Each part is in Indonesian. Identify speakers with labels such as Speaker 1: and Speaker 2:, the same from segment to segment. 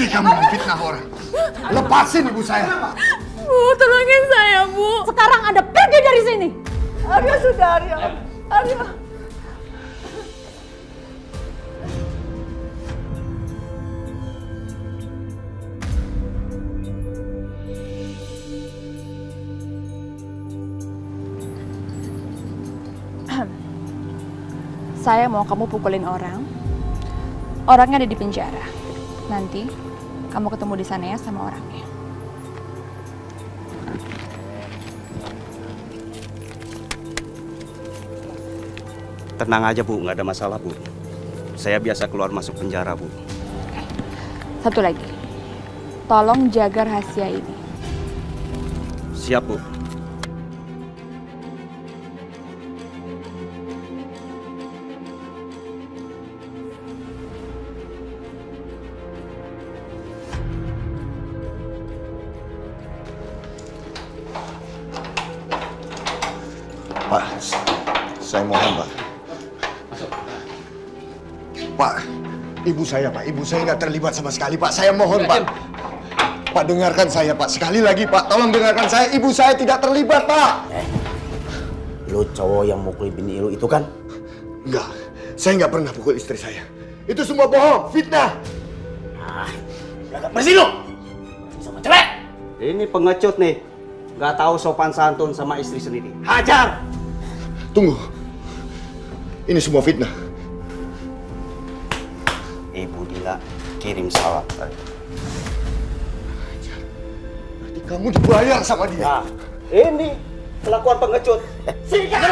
Speaker 1: Berhenti kamu memfitnah orang. Lepasin ibu saya.
Speaker 2: Bu, tolongin saya, Bu.
Speaker 3: Sekarang Anda pergi dari sini.
Speaker 2: Arya sudah, Arya. Arya.
Speaker 4: Saya mau kamu pukulin orang. Orangnya ada di penjara. Nanti kamu ketemu di sana ya sama orangnya.
Speaker 5: Tenang aja Bu, nggak ada masalah Bu. Saya biasa keluar masuk penjara Bu.
Speaker 4: Satu lagi, tolong jaga rahasia ini.
Speaker 5: Siap Bu.
Speaker 1: Pak, saya mohon Pak. Pak, ibu saya nggak terlibat sama sekali Pak. Saya mohon Pak. Pak, dengarkan saya Pak. Sekali lagi Pak, tolong dengarkan saya. Ibu saya tidak terlibat Pak.
Speaker 6: Lu cowok yang mukul bini lu itu kan?
Speaker 1: Enggak, saya nggak pernah pukul istri saya. Itu semua bohong, fitnah.
Speaker 6: Bersih lu! Sama cewek!
Speaker 5: Ini pengecut nih. Nggak tahu sopan santun sama istri sendiri. Hajar!
Speaker 1: Tunggu. Ini semua fitnah.
Speaker 5: Ibu Dila kirim salak.
Speaker 1: Berarti kamu dibayar sama dia.
Speaker 5: Nah, ini kelakuan pengecut.
Speaker 6: Sikat!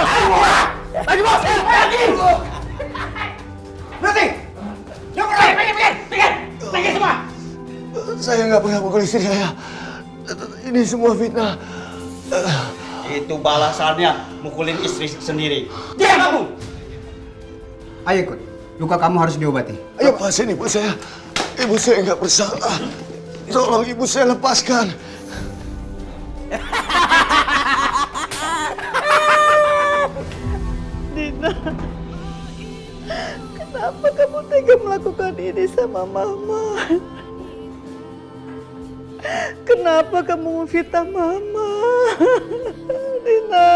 Speaker 6: Lagi bos! Lagi! Berhenti! Yuk pergi semua!
Speaker 1: Saya nggak pernah pukul istri saya. Ini semua fitnah.
Speaker 5: Itu balasannya mukulin istri sendiri.
Speaker 6: Diam kamu!
Speaker 7: Ayo ikut. Luka kamu harus diobati.
Speaker 1: Ayo Pak, sini Pak saya. Ibu saya nggak bersalah. Tolong ibu saya lepaskan.
Speaker 2: Dina, kenapa kamu tega melakukan ini sama Mama? Kenapa kamu memfitnah Mama? Dina.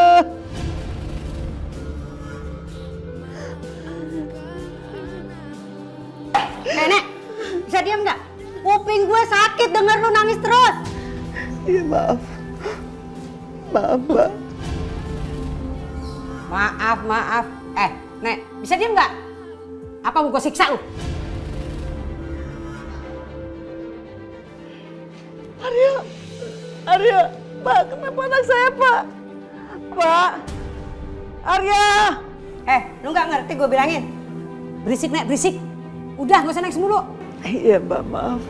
Speaker 3: Nenek, bisa diam nggak? Kuping gue sakit denger lu nangis terus.
Speaker 2: Iya, maaf. Maaf, Mbak.
Speaker 3: Maaf. Nek, bisa diam nggak? Apa mau gue siksa lu?
Speaker 2: Arya, Pak, kenapa anak saya, Pak? Pak, Arya.
Speaker 3: Lu nggak ngerti gue bilangin? Berisik, Nek, berisik. Udah, gak usah nangis mulu.
Speaker 2: Iya, Mbak, maaf.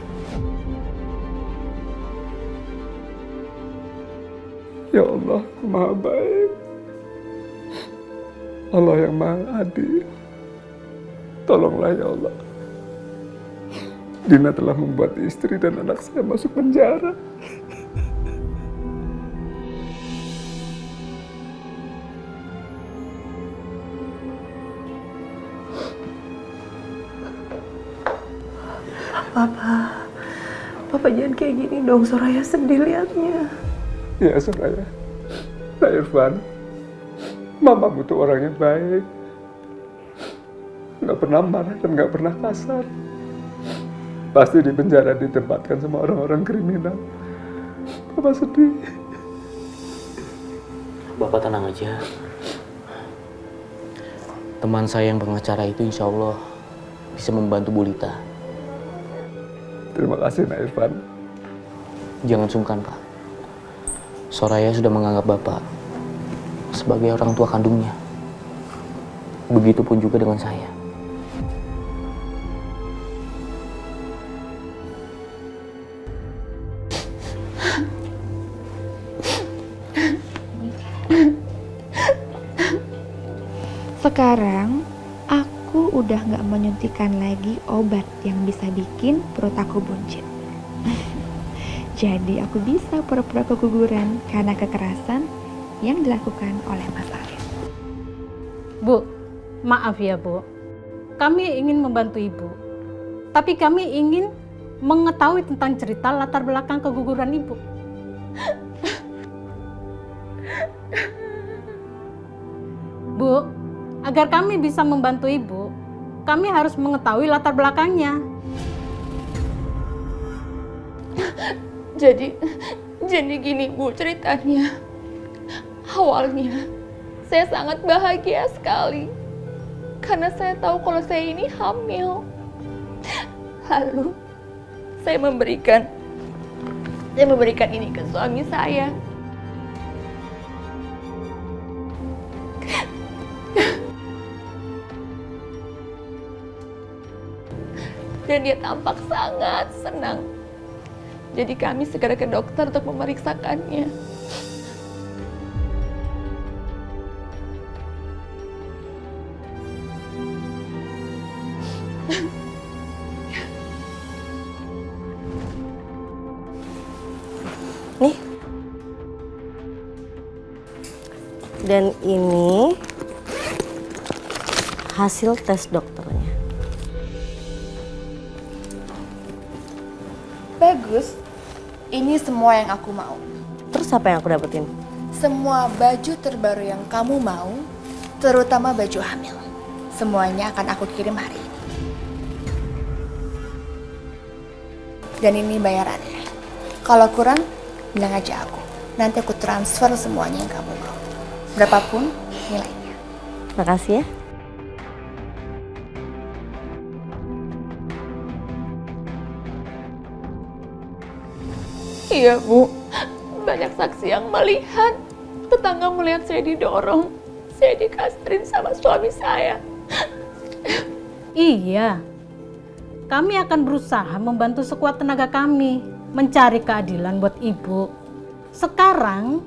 Speaker 2: Ya Allah, Maha baik. Allah yang Maha adil. Tolonglah ya Allah. Dina telah membuat istri dan anak saya masuk penjara. Papa jangan kayak gini dong, Soraya sedih liatnya. Ya Soraya, Pak Irfan, Mama butuh orang yang baik. Nggak pernah marah dan nggak pernah kasar. Pasti di penjara ditempatkan sama orang-orang kriminal. Papa sedih.
Speaker 8: Bapak tenang aja. Teman saya yang pengacara itu insya Allah bisa membantu Bu Lita.
Speaker 2: Terima kasih, Nak Irfan.
Speaker 8: Jangan sungkan, Pak. Soraya sudah menganggap Bapak sebagai orang tua kandungnya. Begitupun juga dengan saya.
Speaker 4: Sekarang aku udah nggak menyuntikkan lagi obat yang bisa bikin perut aku buncit. Jadi aku bisa pura-pura keguguran karena kekerasan yang dilakukan oleh Mas Arif.
Speaker 9: Bu, maaf ya Bu. Kami ingin membantu Ibu. Tapi kami ingin mengetahui tentang cerita latar belakang keguguran Ibu. Bu, agar kami bisa membantu Ibu, kami harus mengetahui latar belakangnya.
Speaker 4: Jadi gini Bu ceritanya. Awalnya saya sangat bahagia sekali karena saya tahu kalau saya ini hamil. Lalu saya memberikan ini ke suami saya. Dan dia tampak sangat senang. Jadi kami segera ke dokter untuk memeriksakannya.
Speaker 10: Nih. Dan ini hasil tes dokternya.
Speaker 4: Bagus. Ini semua yang aku mau.
Speaker 10: Terus apa yang aku dapetin?
Speaker 4: Semua baju terbaru yang kamu mau, terutama baju hamil. Semuanya akan aku kirim hari ini. Dan ini bayarannya. Kalau kurang, bilang aja aku. Nanti aku transfer semuanya yang kamu mau. Berapapun nilainya.
Speaker 10: Makasih ya.
Speaker 4: Iya Bu, banyak saksi yang melihat. Tetangga melihat saya didorong. Saya dikastrin sama suami saya.
Speaker 9: Iya, kami akan berusaha membantu sekuat tenaga kami mencari keadilan buat Ibu. Sekarang,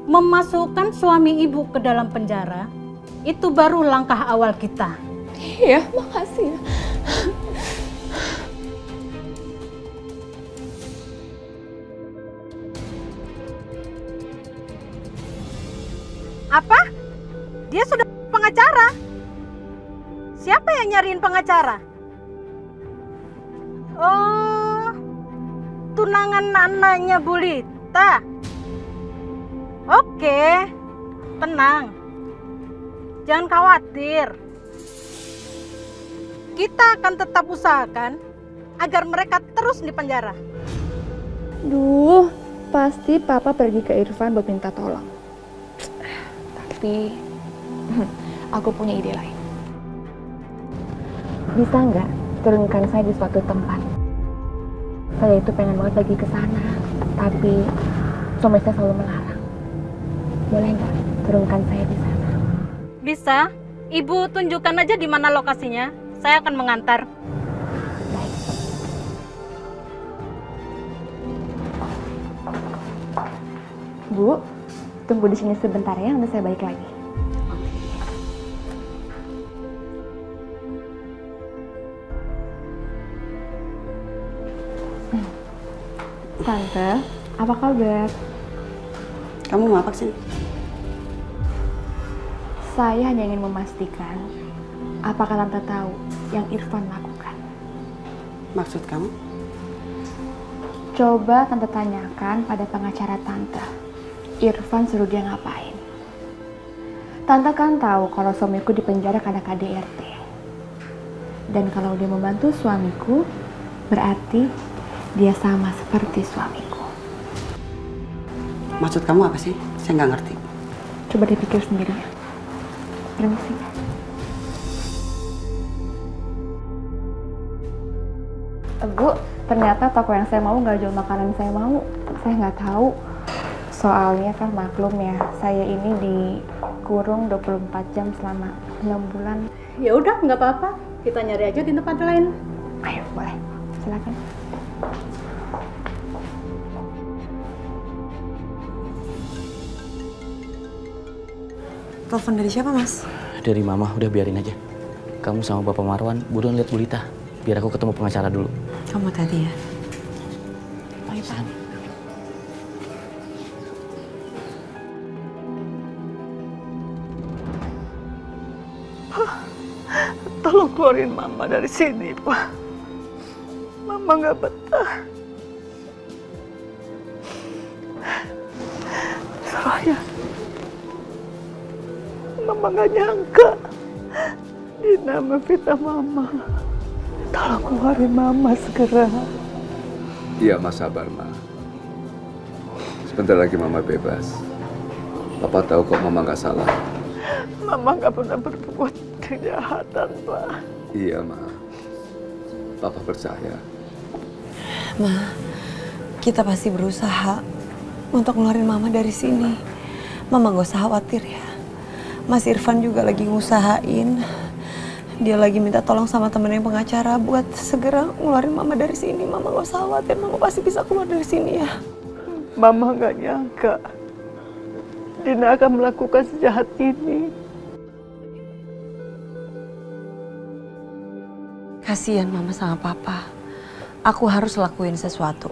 Speaker 9: memasukkan suami Ibu ke dalam penjara, itu baru langkah awal kita.
Speaker 4: Iya, makasih ya.
Speaker 9: Apa? Dia sudah pengacara? Siapa yang nyariin pengacara? Oh, tunangan anaknya Bu Lita. Oke, tenang. Jangan khawatir. Kita akan tetap usahakan agar mereka terus di penjara.
Speaker 4: Duh, pasti Papa pergi ke Irfan buat minta tolong. Tapi aku punya ide lain. Bisa nggak turunkan saya di suatu tempat? Saya itu pengen banget pergi ke sana, tapi suami saya selalu melarang. Boleh nggak turunkan saya di sana?
Speaker 9: Bisa. Ibu tunjukkan aja di mana lokasinya. Saya akan mengantar.
Speaker 4: Baik. Bu, tunggu di sini sebentar ya, nanti saya balik lagi. Tante, apa kabar?
Speaker 10: Kamu mau apa sih?
Speaker 4: Saya hanya ingin memastikan apakah Tante tahu yang Irfan lakukan.
Speaker 10: Maksud kamu?
Speaker 4: Coba Tante tanyakan pada pengacara Tante. Irfan suruh dia ngapain? Tante kan tahu kalau suamiku dipenjara karena KDRT. Dan kalau dia membantu suamiku, berarti dia sama seperti suamiku.
Speaker 10: Maksud kamu apa sih? Saya nggak ngerti.
Speaker 4: Coba dipikir sendiri ya. Permisi. Bu, ternyata toko yang saya mau nggak jual makanan saya mau. Saya nggak tahu. Soalnya kan maklum ya, saya ini dikurung 24 jam selama 6 bulan.
Speaker 9: Ya udah, nggak apa-apa. Kita nyari aja di tempat lain.
Speaker 4: Ayo, boleh. Silakan.
Speaker 10: Telepon dari siapa, Mas?
Speaker 8: Dari Mama, udah biarin aja. Kamu sama Bapak Marwan, buruan lihat Bu Lita. Biar aku ketemu pengacara dulu.
Speaker 10: Kamu tadi ya?
Speaker 8: Ayo, San.
Speaker 11: Tolong keluarin Mama dari sini, Pak. Mama
Speaker 2: Mama nggak betah. Soraya, Mama nggak nyangka Dina memfitnah Mama. Tolong keluarin Mama segera.
Speaker 11: Iya, Mas, sabar, Ma. Sebentar lagi Mama bebas. Papa tahu kok Mama nggak salah.
Speaker 2: Mama nggak pernah berbuat kejahatan, Pak.
Speaker 11: Iya, Ma. Papa percaya.
Speaker 10: Ma, kita pasti berusaha untuk ngeluarin Mama dari sini. Mama gak usah khawatir ya. Mas Irfan juga lagi ngusahain. Dia lagi minta tolong sama temennya pengacara buat segera ngeluarin Mama dari sini. Mama gak usah khawatir, Mama pasti bisa keluar dari sini ya.
Speaker 2: Mama nggak nyangka Dina akan melakukan sejahat ini.
Speaker 10: Kasihan Mama sama Papa. Aku harus lakuin sesuatu.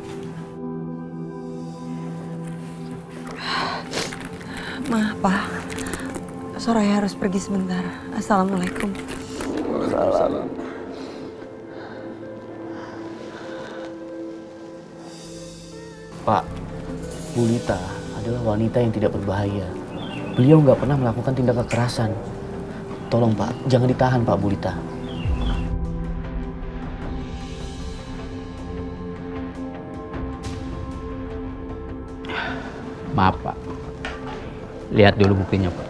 Speaker 10: Ma, Pa. Soraya harus pergi sebentar. Assalamualaikum.
Speaker 11: Waalaikumsalam.
Speaker 8: Pak, Bu Lita adalah wanita yang tidak berbahaya. Beliau nggak pernah melakukan tindak kekerasan. Tolong Pak, jangan ditahan Pak Bu Lita.
Speaker 12: Maaf Pak, lihat dulu buktinya Pak.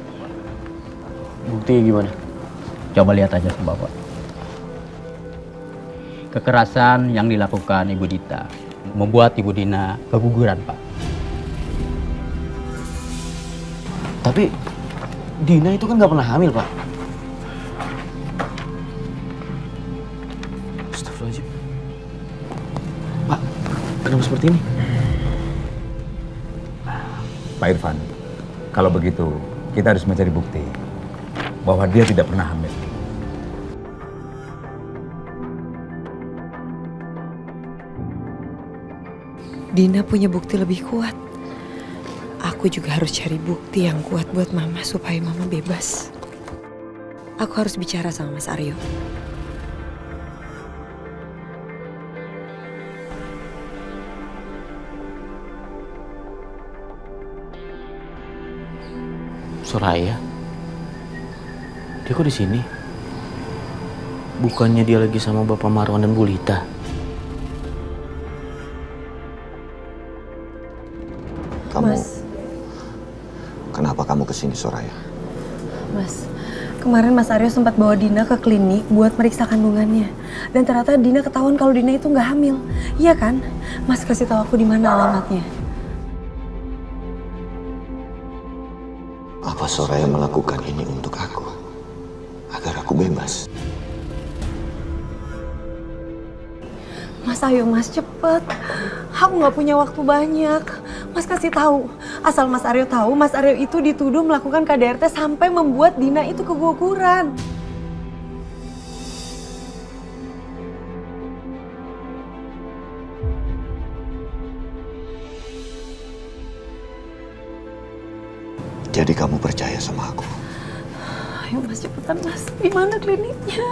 Speaker 8: Bukti gimana?
Speaker 12: Coba lihat aja ke Bapak. Kekerasan yang dilakukan Ibu Dita membuat Ibu Dina keguguran Pak.
Speaker 8: Tapi Dina itu kan nggak pernah hamil Pak. Astagfirullahaladzim. Pak, kenapa seperti ini?
Speaker 13: Pak Irfan, kalau begitu kita harus mencari bukti bahwa dia tidak pernah hamil.
Speaker 10: Dina punya bukti lebih kuat. Aku juga harus cari bukti yang kuat buat Mama supaya Mama bebas. Aku harus bicara sama Mas Aryo.
Speaker 8: Soraya? Dia kok di sini? Bukannya dia lagi sama Bapak Marwan dan Bu Lita?
Speaker 10: Mas,
Speaker 1: kenapa kamu kesini, Soraya?
Speaker 10: Mas, kemarin Mas Aryo sempat bawa Dina ke klinik buat meriksa kandungannya. Dan ternyata Dina ketahuan kalau Dina itu nggak hamil. Iya kan? Mas kasih tahu aku di mana alamatnya.
Speaker 1: Apa Soraya melakukan ini untuk aku? Agar aku bebas?
Speaker 10: Mas, ayo Mas, cepet. Aku nggak punya waktu banyak. Mas kasih tahu. Asal Mas Aryo tahu, Mas Aryo itu dituduh melakukan KDRT sampai membuat Dina itu keguguran.
Speaker 1: Jadi kamu percaya sama aku?
Speaker 10: Ayo Mas, cepetan Mas. Di mana kliniknya?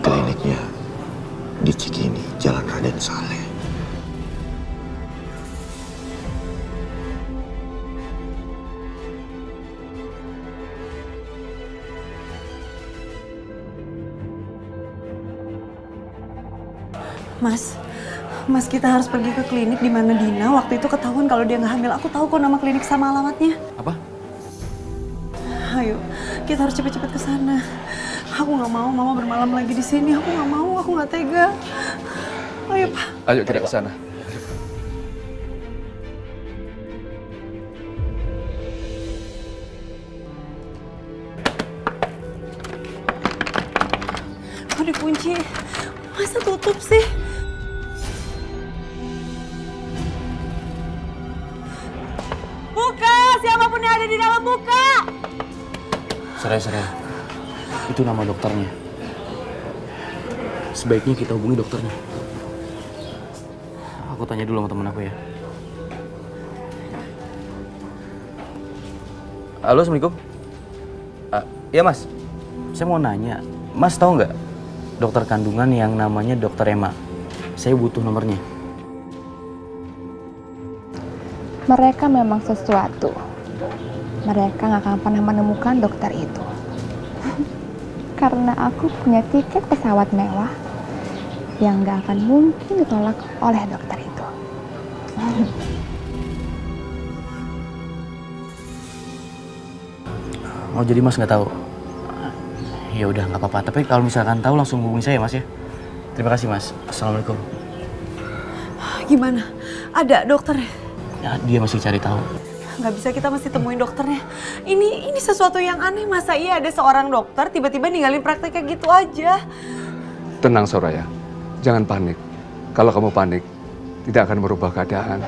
Speaker 1: Kliniknya di Cikini, Jalan Raden Saleh.
Speaker 10: Mas, kita harus pergi ke klinik di mana Dina waktu itu ketahuan kalau dia nggak hamil. Aku tahu kok nama klinik sama alamatnya.
Speaker 8: Apa?
Speaker 10: Ayo, kita harus cepet-cepet ke sana. Aku nggak mau Mama bermalam lagi di sini. Aku nggak mau, aku nggak tega. Ayo Pak.
Speaker 11: Ayo kita ke sana.
Speaker 10: Kok dikunci? Masa tutup sih? Buka! Siapapun yang ada di dalam, buka!
Speaker 8: Soraya. Itu nama dokternya. Sebaiknya kita hubungi dokternya. Aku tanya dulu sama temen aku ya. Halo, Assalamualaikum. Iya Mas, saya mau nanya. Mas tahu nggak dokter kandungan yang namanya Dokter Emma. Saya butuh nomornya.
Speaker 4: Mereka memang sesuatu. Mereka nggak akan pernah menemukan dokter itu. Karena aku punya tiket pesawat mewah yang nggak akan mungkin ditolak oleh dokter itu.
Speaker 8: Oh, jadi Mas nggak tahu? Ya udah nggak apa-apa. Tapi kalau misalkan tahu langsung hubungi saya, Mas ya. Terima kasih, Mas. Assalamualaikum.
Speaker 10: Gimana? Ada dokternya?
Speaker 8: Ya, dia masih cari tahu.
Speaker 10: Nggak bisa, kita mesti temuin dokternya. Ini sesuatu yang aneh. Masa iya ada seorang dokter tiba-tiba ninggalin praktek kayak gitu aja?
Speaker 11: Tenang Soraya, jangan panik. Kalau kamu panik, tidak akan merubah keadaan.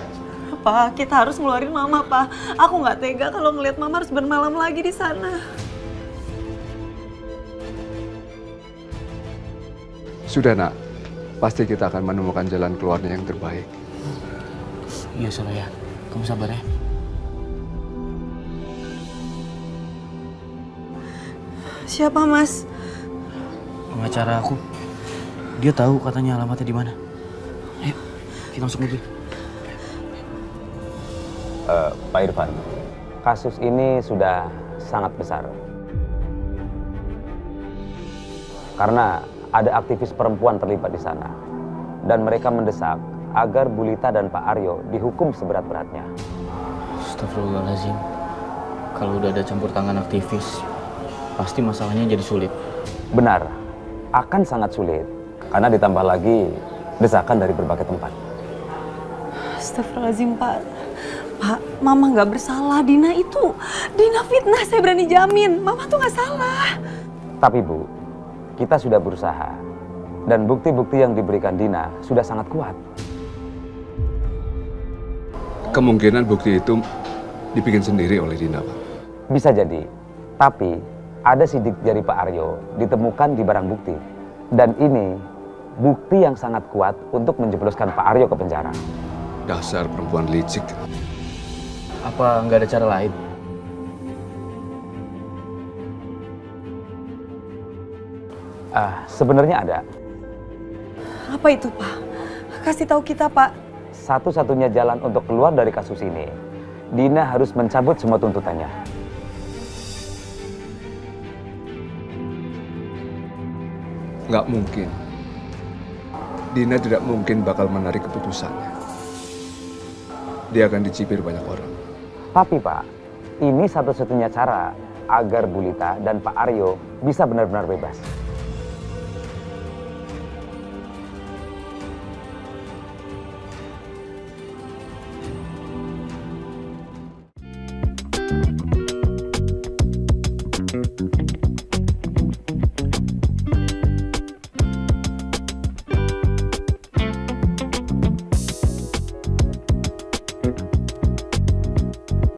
Speaker 10: Pak, kita harus ngeluarin Mama, Pak. Aku nggak tega kalau ngelihat Mama harus bermalam lagi di sana.
Speaker 11: Sudah nak, pasti kita akan menemukan jalan keluarnya yang terbaik.
Speaker 8: Iya Soraya, kamu sabar ya.
Speaker 10: Siapa Mas?
Speaker 8: Pengacara aku. Dia tahu katanya alamatnya di mana. Ayo, kita masuk mobil.
Speaker 14: Pak Irfan, kasus ini sudah sangat besar. Karena ada aktivis perempuan terlibat di sana. Dan mereka mendesak agar Bu Lita dan Pak Aryo dihukum seberat-beratnya.
Speaker 8: Astagfirullahaladzim. Kalau udah ada campur tangan aktivis, pasti masalahnya jadi sulit.
Speaker 14: Benar, akan sangat sulit. Karena ditambah lagi desakan dari berbagai tempat.
Speaker 10: Astagfirullahaladzim, Pak. Pak, Mama nggak bersalah. Dina fitnah, saya berani jamin. Mama tuh nggak salah.
Speaker 14: Tapi Bu, kita sudah berusaha. Dan bukti-bukti yang diberikan Dina sudah sangat kuat.
Speaker 11: Kemungkinan bukti itu dibikin sendiri oleh Dina, Pak.
Speaker 14: Bisa jadi. Tapi ada sidik jari Pak Aryo ditemukan di barang bukti. Dan ini bukti yang sangat kuat untuk menjebloskan Pak Aryo ke penjara.
Speaker 11: Dasar perempuan licik.
Speaker 8: Apa nggak ada cara lain?
Speaker 14: Sebenarnya ada.
Speaker 10: Apa itu, Pak? Kasih tahu kita, Pak.
Speaker 14: Satu-satunya jalan untuk keluar dari kasus ini, Dina harus mencabut semua tuntutannya.
Speaker 11: Nggak mungkin. Dina tidak mungkin bakal menarik keputusannya. Dia akan dicibir banyak orang.
Speaker 14: Tapi Pak, ini satu-satunya cara agar Bu Lita dan Pak Aryo bisa benar-benar bebas.